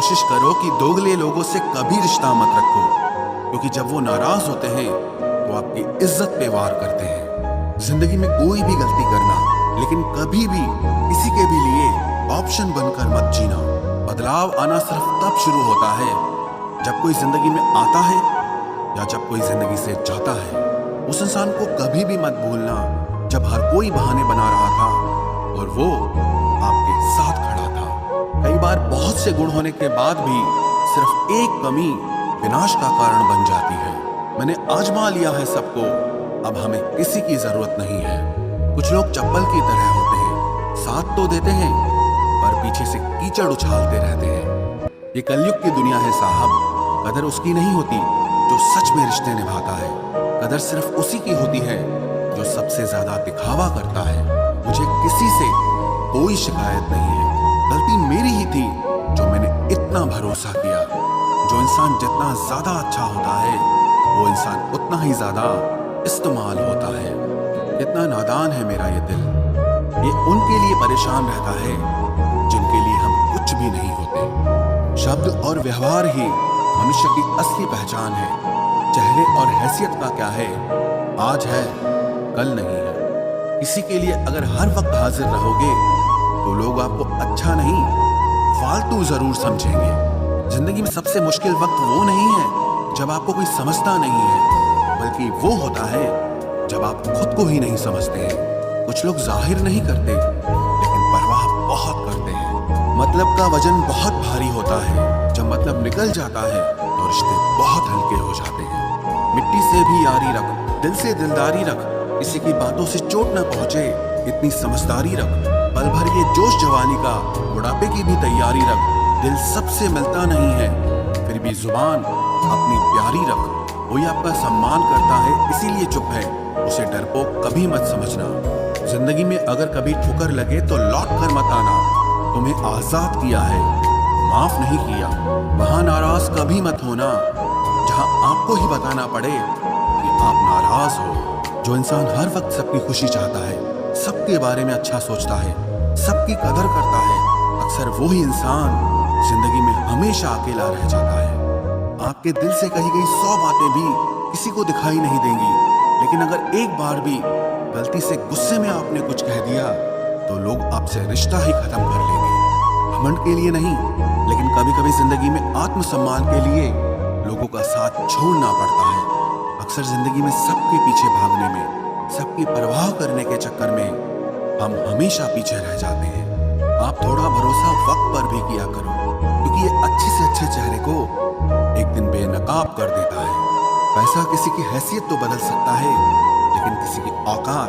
कोशिश करो कि दोगले लोगों से कभी रिश्ता मत रखो, क्योंकि जब वो नाराज होते हैं तो आपकी इज्जत पे वार करते हैं। जिंदगी में कोई भी गलती करना, लेकिन कभी भी किसी के भी लिए ऑप्शन बनकर मत जीना। बदलाव आना सिर्फ तब शुरू होता है जब कोई जिंदगी में आता है या जब कोई जिंदगी से जाता है। उस इंसान को कभी भी मत भूलना जब हर कोई बहाने बना रहा था और वो आपके साथ खड़ा था। कई बार बहुत से गुण होने के बाद भी सिर्फ एक कमी विनाश का कारण बन जाती है। मैंने आजमा लिया है सबको, अब हमें किसी की जरूरत नहीं है। कुछ लोग चप्पल की तरह होते हैं, साथ तो देते हैं पर पीछे से कीचड़ उछालते रहते हैं। ये कलयुग की दुनिया है साहब। कदर उसकी नहीं होती जो सच में रिश्ते निभाता है, कदर सिर्फ उसी की होती है जो सबसे ज्यादा दिखावा करता है। मुझे किसी से कोई शिकायत नहीं है, गलती मेरी ही थी जो मैंने इतना भरोसा किया। जो इंसान जितना ज्यादा अच्छा होता है वो इंसान उतना ही ज्यादा इस्तेमाल होता है। कितना नादान है मेरा ये दिल, ये उनके लिए परेशान रहता है जिनके लिए हम कुछ भी नहीं होते। शब्द और व्यवहार ही मनुष्य की असली पहचान है। चेहरे और हैसियत का क्या है, आज है कल नहीं है। किसी के लिए अगर हर वक्त हाजिर रहोगे तो लोग आपको अच्छा नहीं फालतू जरूर समझेंगे। जिंदगी में सबसे मुश्किल वक्त वो नहीं है जब आपको कोई समझता नहीं है, बल्कि वो होता है जब आप खुद को ही नहीं समझते हैं। कुछ लोग जाहिर नहीं करते लेकिन परवाह बहुत करते हैं। मतलब का वजन बहुत भारी होता है, जब मतलब निकल जाता है तो रिश्ते बहुत हल्के हो जाते हैं। मिट्टी से भी यारी रख, दिल से दिलदारी रख, किसी की बातों से चोट न पहुंचे इतनी समझदारी रख। पल भर ये जोश जवानी का, बुढ़ापे की भी तैयारी रख। दिल सबसे मिलता नहीं है फिर भी जुबान अपनी प्यारी रख। कोई आपका सम्मान करता है इसीलिए चुप है, उसे डरपोक कभी मत समझना। जिंदगी में अगर कभी ठुकर लगे तो लौट कर मत आना। तुम्हें आजाद किया है, माफ नहीं किया। वहां नाराज कभी मत होना जहां आपको ही बताना पड़े कि आप नाराज हो। जो इंसान हर वक्त सबकी खुशी चाहता है, सबके बारे में अच्छा सोचता है, सबकी कदर करता है, अक्सर वही इंसान जिंदगी में हमेशा अकेला रह जाता है। आपके दिल से कही गई 100 बातें भी किसी को दिखाई नहीं देंगी, लेकिन अगर एक बार भी गलती से गुस्से में आपने कुछ कह दिया तो लोग आपसे रिश्ता ही खत्म कर लेंगे। घमंड के लिए नहीं, लेकिन कभी कभी जिंदगी में आत्मसम्मान के लिए लोगों का साथ छोड़ना पड़ता है। अक्सर जिंदगी में सबके पीछे भागने में, सबकी परवाह करने के चक्कर में हम हमेशा पीछे रह जाते हैं। आप थोड़ा भरोसा वक्त पर भी किया करो, क्योंकि ये अच्छे से अच्छे चेहरे को एक दिन बेनकाब कर देता है। पैसा किसी की हैसियत तो बदल सकता है, लेकिन किसी की औकात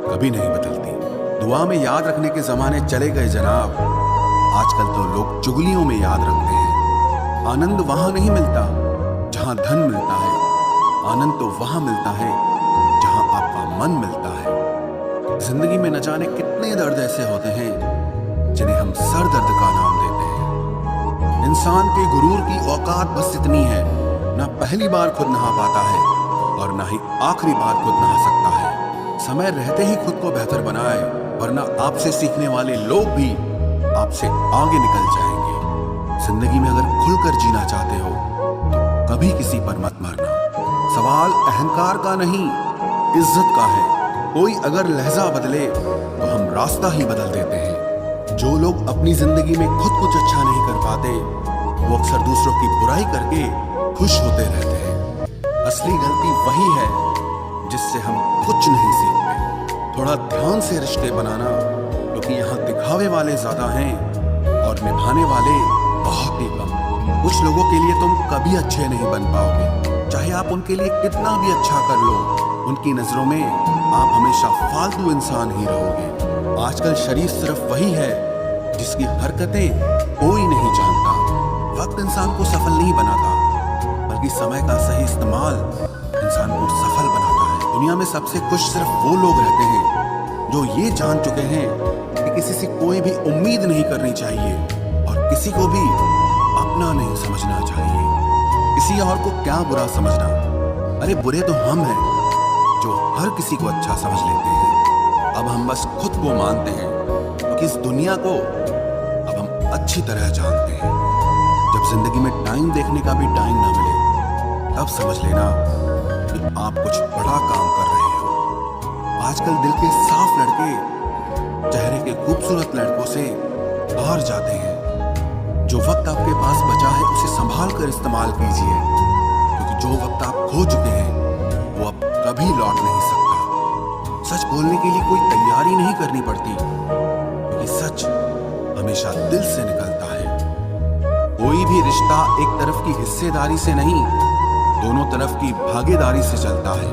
कभी नहीं बदलती। दुआ में याद रखने के जमाने चले गए जनाब, आजकल तो लोग चुगलियों में याद रखते हैं। आनंद वहां नहीं मिलता जहां धन मिलता है, आनंद तो वहां मिलता है जहां आपका मन मिलता है। जिंदगी में न जाने कितने दर्द ऐसे होते हैं जिन्हें हम सर दर्द का नाम देते हैं। इंसान के गुरूर की औकात बस इतनी है, ना पहली बार खुद नहा पाता है और ना ही आखिरी बार खुद नहा सकता है। समय रहते ही खुद को बेहतर बनाए, वरना आपसे सीखने वाले लोग भी आपसे आगे निकल जाएंगे। जिंदगी में अगर खुलकर जीना चाहते हो तो कभी किसी पर मत मरना। सवाल अहंकार का नहीं, इज्जत का है। कोई अगर लहजा बदले तो हम रास्ता ही बदल देते हैं। जो लोग अपनी जिंदगी में खुद कुछ अच्छा नहीं कर पाते, वो अक्सर दूसरों की बुराई करके खुश होते रहते हैं। असली गलती वही है जिससे हम कुछ नहीं सीखते। थोड़ा ध्यान से रिश्ते बनाना, क्योंकि यहाँ दिखावे वाले ज्यादा हैं और निभाने वाले बहुत ही कम। कुछ लोगों के लिए तुम कभी अच्छे नहीं बन पाओगे, चाहे आप उनके लिए कितना भी अच्छा कर लो। उनकी नजरों में आप हमेशा फालतू इंसान ही रहोगे। आजकल शरीफ सिर्फ वही है जिसकी हरकतें कोई नहीं जानता। वक्त इंसान को सफल नहीं बनाता, बल्कि समय का सही इस्तेमाल इंसान को सफल बनाता है। दुनिया में सबसे खुश सिर्फ वो लोग रहते हैं जो ये जान चुके हैं कि किसी से कोई भी उम्मीद नहीं करनी चाहिए और किसी को भी अपना नहीं समझना चाहिए। किसी और को क्या बुरा समझना, अरे बुरे तो हम हैं जो हर किसी को अच्छा समझ लेते हैं। अब हम बस खुद को मानते हैं, क्योंकि इस दुनिया को अब हम अच्छी तरह जानते हैं। जिंदगी में टाइम देखने का भी टाइम ना मिले, तब समझ लेना कि आप कुछ बड़ा काम कर रहे हो। आजकल दिल के साफ लड़के चेहरे के खूबसूरत लड़कों से हार जाते हैं। जो वक्त आपके पास बचा है उसे संभाल कर इस्तेमाल कीजिए, क्योंकि जो वक्त आप खो चुके हैं वो अब कभी लौट नहीं सकता। सच बोलने के लिए कोई तैयारी नहीं करनी पड़ती, क्योंकि सच हमेशा दिल से निकलता है। कोई भी रिश्ता एक तरफ की हिस्सेदारी से नहीं, दोनों तरफ की भागीदारी से चलता है।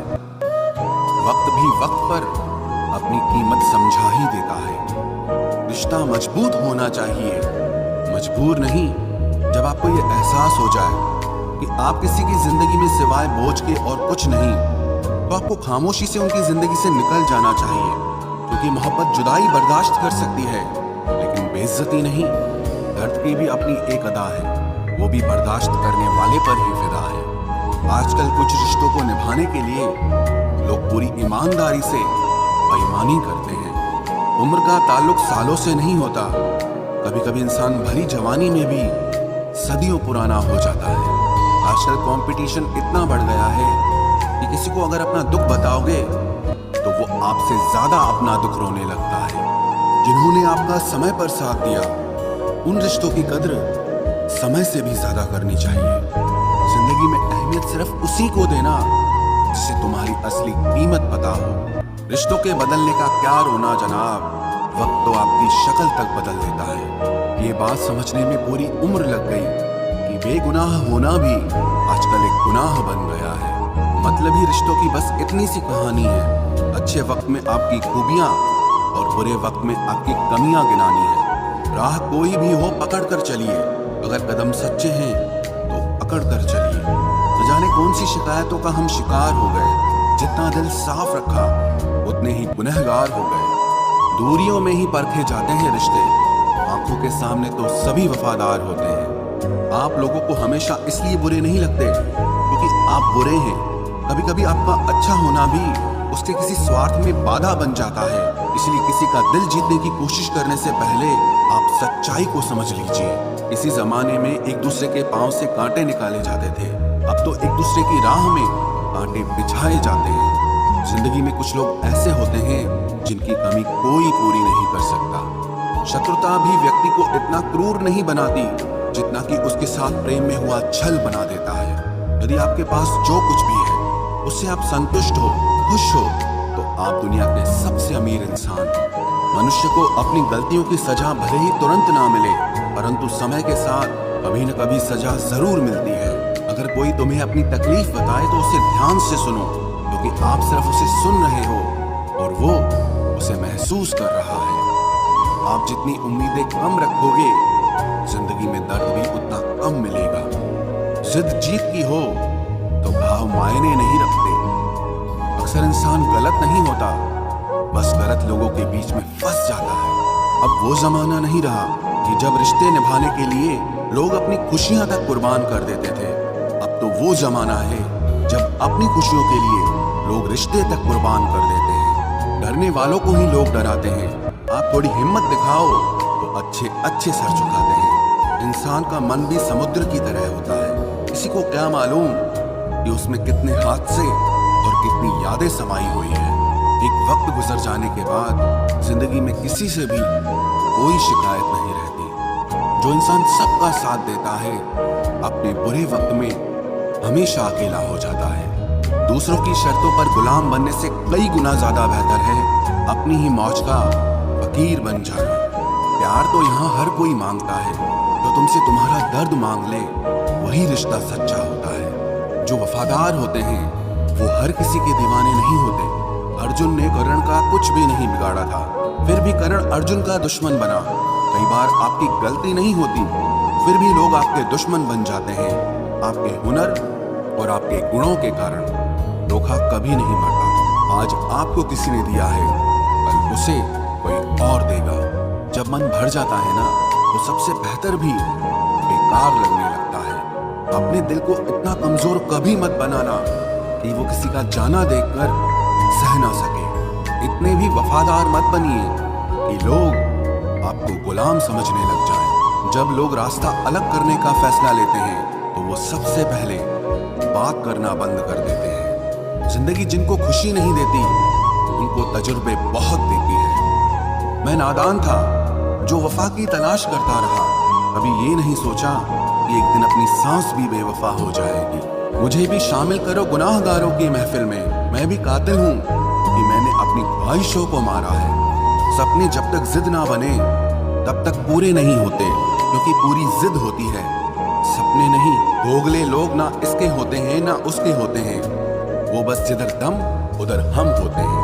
वक्त भी वक्त पर अपनी कीमत समझा ही देता है। रिश्ता मजबूत होना चाहिए, मजबूर नहीं। जब आपको ये एहसास हो जाए कि आप किसी की जिंदगी में सिवाय बोझ के और कुछ नहीं, तो आपको खामोशी से उनकी जिंदगी से निकल जाना चाहिए, क्योंकि मोहब्बत जुदाई बर्दाश्त कर सकती है लेकिन बेइज्जती नहीं। दर्द की भी अपनी एक अदा है, वो भी बर्दाश्त करने वाले पर ही फिदा है। आजकल कुछ रिश्तों को निभाने के लिए लोग पूरी ईमानदारी से बेईमानी करते हैं। उम्र का ताल्लुक सालों से नहीं होता, कभी कभी इंसान भरी जवानी में भी सदियों पुराना हो जाता है। आजकल कंपटीशन इतना बढ़ गया है कि किसी को अगर अपना दुख बताओगे तो वो आपसे ज्यादा अपना दुख रोने लगता है। जिन्होंने आपका समय पर साथ दिया, उन रिश्तों की कद्र समय से भी ज्यादा करनी चाहिए। जिंदगी में अहमियत सिर्फ उसी को देना जिसे तुम्हारी असली कीमत पता हो। रिश्तों के बदलने का क्या रोना जनाब, वक्त तो आपकी शक्ल तक बदल देता है। ये बात समझने में पूरी उम्र लग गई कि बेगुनाह होना भी आजकल एक गुनाह बन गया है। मतलबी रिश्तों की बस इतनी सी कहानी है, अच्छे वक्त में आपकी खूबियां और बुरे वक्त में आपकी कमियां गिनानी है। राह कोई भी हो पकड़ कर चलिए, अगर कदम सच्चे हैं तो अकड़ कर चलिए। न जाने कौन सी शिकायतों का हम शिकार हो गए। जितना दिल साफ रखा उतने ही गुनहगार हो गए। दूरियों में ही परखे जाते हैं रिश्ते, आंखों के सामने तो सभी वफादार होते हैं। आप लोगों को हमेशा इसलिए बुरे नहीं लगते क्योंकि आप बुरे हैं। कभी कभी आपका अच्छा होना भी उसके किसी स्वार्थ में बाधा बन जाता है। इसलिए किसी का दिल जीतने की कोशिश करने से पहले आप सच्चाई को समझ लीजिए। इसी जमाने में एक दूसरे के पांव से कांटे निकाले जाते थे, अब तो एक दूसरे की राह में कांटे बिछाए जाते हैं। जिंदगी में कुछ लोग ऐसे होते हैं जिनकी कमी कोई पूरी नहीं कर सकता। शत्रुता भी व्यक्ति को इतना क्रूर नहीं बनाती जितना कि उसके साथ प्रेम में हुआ छल बना देता है। यदि आपके पास जो कुछ भी है उससे आप संतुष्ट हो, खुश हो, तो आप दुनिया के सबसे अमीर इंसान हो। मनुष्य को अपनी गलतियों की सजा भले ही तुरंत ना मिले, परंतु समय के साथ कभी न कभी सजा जरूर मिलती है। अगर कोई तुम्हें अपनी तकलीफ बताए तो उसे ध्यान से सुनो, क्योंकि आप सिर्फ उसे सुन रहे हो और वो उसे महसूस कर रहा है। आप जितनी उम्मीदें कम रखोगे, जिंदगी में दर्द भी उतना कम मिलेगा। जिद जीत की हो तो भाव मायने नहीं रखते। अक्सर इंसान गलत नहीं होता, बस गलत लोगों के बीच में फंस जाता है। अब वो जमाना नहीं रहा कि जब रिश्ते निभाने के लिए लोग अपनी खुशियां तक कुर्बान कर देते थे। अब तो वो जमाना है जब अपनी खुशियों के लिए लोग रिश्ते तक कुर्बान कर देते हैं। डरने वालों को ही लोग डराते हैं। आप थोड़ी हिम्मत दिखाओ तो अच्छे अच्छे सर झुकाते हैं। इंसान का मन भी समुद्र की तरह होता है। किसी को क्या मालूम कि उसमें कितने हादसे और कितनी यादें समाई हुई हैं। एक वक्त गुजर जाने के बाद जिंदगी में किसी से भी कोई शिकायत नहीं रहती। जो इंसान सबका साथ देता है, अपने बुरे वक्त में हमेशा अकेला हो जाता है। दूसरों की शर्तों पर गुलाम बनने से कई गुना ज्यादा बेहतर है अपनी ही मौज का फकीर बन जाना। प्यार तो यहाँ हर कोई मांगता है, जो तुमसे तुम्हारा दर्द मांग ले वही रिश्ता सच्चा होता है। जो वफादार होते हैं वो हर किसी के दीवाने नहीं होते। अर्जुन ने कर्ण का कुछ भी नहीं बिगाड़ा था, फिर भी कर्ण अर्जुन का दुश्मन बना। कई बार आपकी गलती नहीं होती, फिर भी लोग आपके दुश्मन बन जाते हैं। आपके हुनर और आपके गुणों के कारण धोखा कभी नहीं मरता। आज आपको किसी ने दिया है, कल उसे कोई और देगा। जब मन भर जाता है ना, तो सबसे बेहतर भी बेकार लगने लगता है। अपने दिल को इतना कमजोर कभी मत बनाना कि वो किसी का जाना देखकर सह ना सके। इतने भी वफादार मत बनिए कि लोग आपको गुलाम समझने लग जाएं। जब लोग रास्ता अलग करने का फैसला लेते हैं तो वो सबसे पहले बात करना बंद कर देते हैं। जिंदगी जिनको खुशी नहीं देती उनको तजुर्बे बहुत देती है। मैं नादान था जो वफा की तलाश करता रहा, कभी ये नहीं सोचा कि एक दिन अपनी सांस भी बेवफा हो जाएगी। मुझे भी शामिल करो गुनाहगारों की महफिल में, मैं भी कातिल हूँ कि मैंने अपनी ख्वाहिशों को मारा है। सपने जब तक जिद ना बने तब तक पूरे नहीं होते, क्योंकि पूरी जिद होती है, सपने नहीं। दोगले लोग ना इसके होते हैं ना उसके होते हैं, वो बस जिधर दम उधर हम होते हैं।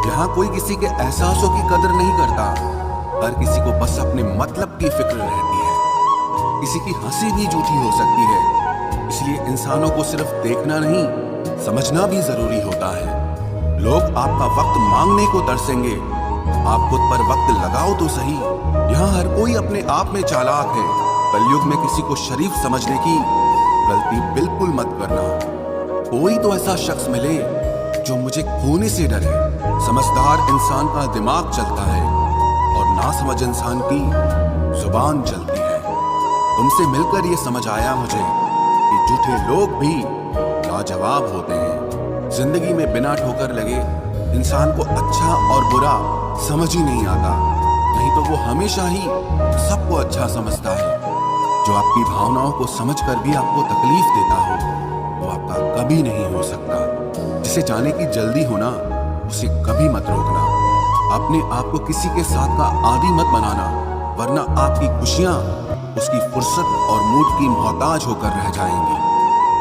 यहाँ कोई किसी के एहसासों की कदर नहीं करता, हर किसी को बस अपने मतलब की फिक्र रहती है। किसी की हंसी भी झूठी हो सकती है, इसलिए इंसानों को सिर्फ देखना नहीं समझना भी जरूरी होता है। लोग आपका वक्त मांगने को तरसेंगे, आप खुद पर वक्त लगाओ तो सही। यहाँ हर कोई अपने आप में चालाक है, कलयुग में किसी को शरीफ समझने की गलती बिल्कुल मत करना। कोई तो ऐसा शख्स मिले जो मुझे खोने से डरे। समझदार इंसान का दिमाग चलता है और नासमझ इंसान की जुबान चलती है। तुमसे मिलकर ये समझ आया मुझे कि झूठे लोग भी लाजवाब होते हैं। जिंदगी में बिना ठोकर लगे इंसान को अच्छा और बुरा समझ ही नहीं आता, नहीं तो वो हमेशा ही सबको अच्छा समझता है। जो आपकी भावनाओं को समझकर भी आपको तकलीफ देता हो वो आपका कभी नहीं हो सकता। जिसे जाने की जल्दी होना उसे कभी मत रोकना। अपने आप को किसी के साथ का आदी मत बनाना, वरना आपकी खुशियां उसकी फुर्सत और मूड की मोहताज होकर रह जाएंगी।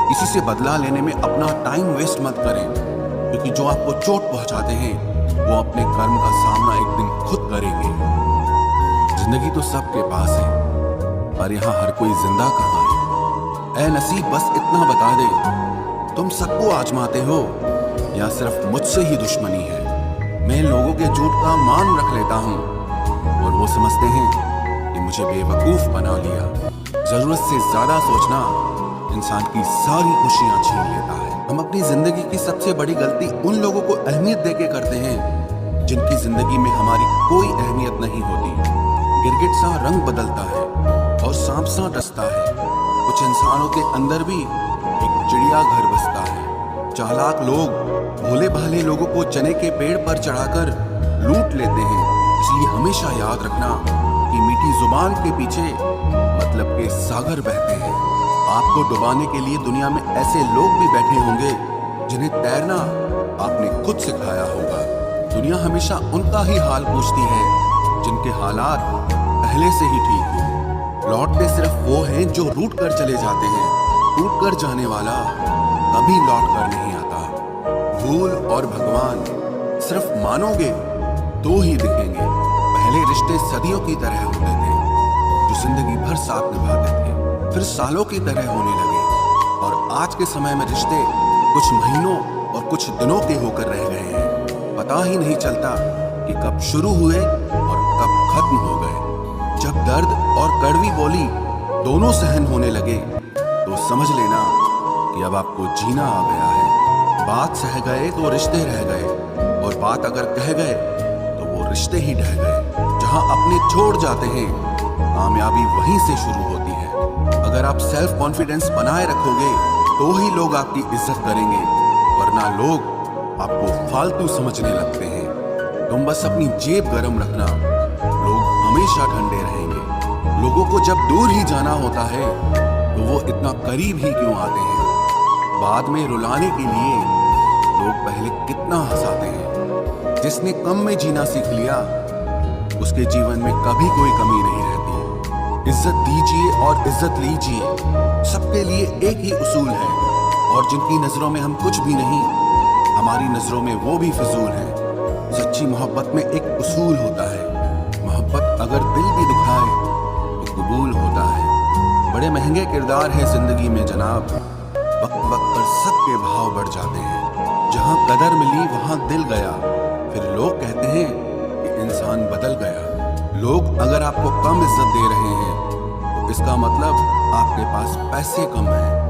किसी से बदला लेने में अपना टाइम वेस्ट मत करें, क्योंकि जो आपको चोट पहुंचाते हैं वो अपने कर्म का सामना एक दिन खुद करेंगे। जिंदगी तो सबके पास है, पर यहाँ हर कोई जिंदा कहाँ है। ऐ नसीब बस इतना बता दे, तुम सबको आजमाते हो या सिर्फ मुझसे ही दुश्मनी है। मैं लोगों के झूठ का मान रख लेता हूँ और वो समझते हैं कि मुझे बेवकूफ बना लिया। जरूरत से ज्यादा सोचना इंसान की सारी खुशियां छीन लेता है। हम अपनी जिंदगी की सबसे बड़ी गलती उन लोगों को अहमियत देके करते हैं जिनकी जिंदगी में हमारी कोई अहमियत नहीं होती। गिरगिट सा रंग बदलता है और सांप सा डसता है। कुछ इंसानों के अंदर भी एक चिड़िया घर बसता है। चालाक लोग भोले भाले लोगों को चने के पेड़ पर चढ़ाकर लूट लेते हैं। इसलिए हमेशा याद रखना कि मीठी जुबान के पीछे मतलब के सागर बहते हैं। आपको डुबाने के लिए दुनिया में ऐसे लोग भी बैठे होंगे जिन्हें तैरना आपने खुद सिखाया होगा। दुनिया हमेशा उनका ही हाल पूछती है जिनके हालात पहले से ही ठीक हो। लौटते सिर्फ वो हैं जो रूठ कर चले जाते हैं। टूट कर जाने वाला कभी लौट कर नहीं आता। भूल और भगवान सिर्फ मानोगे तो ही दिखेंगे। पहले रिश्ते सदियों की तरह होते थे जो जिंदगी भर साथ निभाते थे, फिर सालों की तरह होने लगे, और आज के समय में रिश्ते कुछ महीनों और कुछ दिनों के होकर रह गए हैं। पता ही नहीं चलता कि कब शुरू हुए और कब खत्म हो गए। जब दर्द और कड़वी बोली दोनों सहन होने लगे तो समझ लेना कि अब आपको जीना आ गया है। बात सह गए तो रिश्ते रह गए, और बात अगर कह गए तो वो रिश्ते ही ढह गए। जहां अपने छोड़ जाते हैं कामयाबी वहीं से शुरू होती है। अगर आप सेल्फ कॉन्फिडेंस बनाए रखोगे तो ही लोग आपकी इज्जत करेंगे, वरना लोग आपको फालतू समझने लगते हैं। तुम बस अपनी जेब गरम रखना, लोग हमेशा ठंडे रहेंगे। लोगों को जब दूर ही जाना होता है तो वो इतना करीब ही क्यों आते हैं। बाद में रुलाने के लिए लोग पहले कितना हंसाते हैं। जिसने कम में जीना सीख लिया उसके जीवन में कभी कोई कमी नहीं रहती। इज्जत दीजिए और इज्जत लीजिए, सबके लिए एक ही उसूल है, और जिनकी नजरों में हम कुछ भी नहीं, हमारी नजरों में वो भी फिजूल है। सच्ची मोहब्बत में एक उसूल होता है, मोहब्बत अगर दिल भी दुखाए तो कबूल होता है। बड़े महंगे किरदार है जिंदगी में जनाब, वक्त वक्त पर सबके भाव बढ़ जाते हैं। जहाँ कदर मिली वहाँ दिल गया, फिर लोग कहते हैं कि इंसान बदल गया। लोग अगर आपको कम इज्जत दे रहे हैं तो इसका मतलब आपके पास पैसे कम हैं।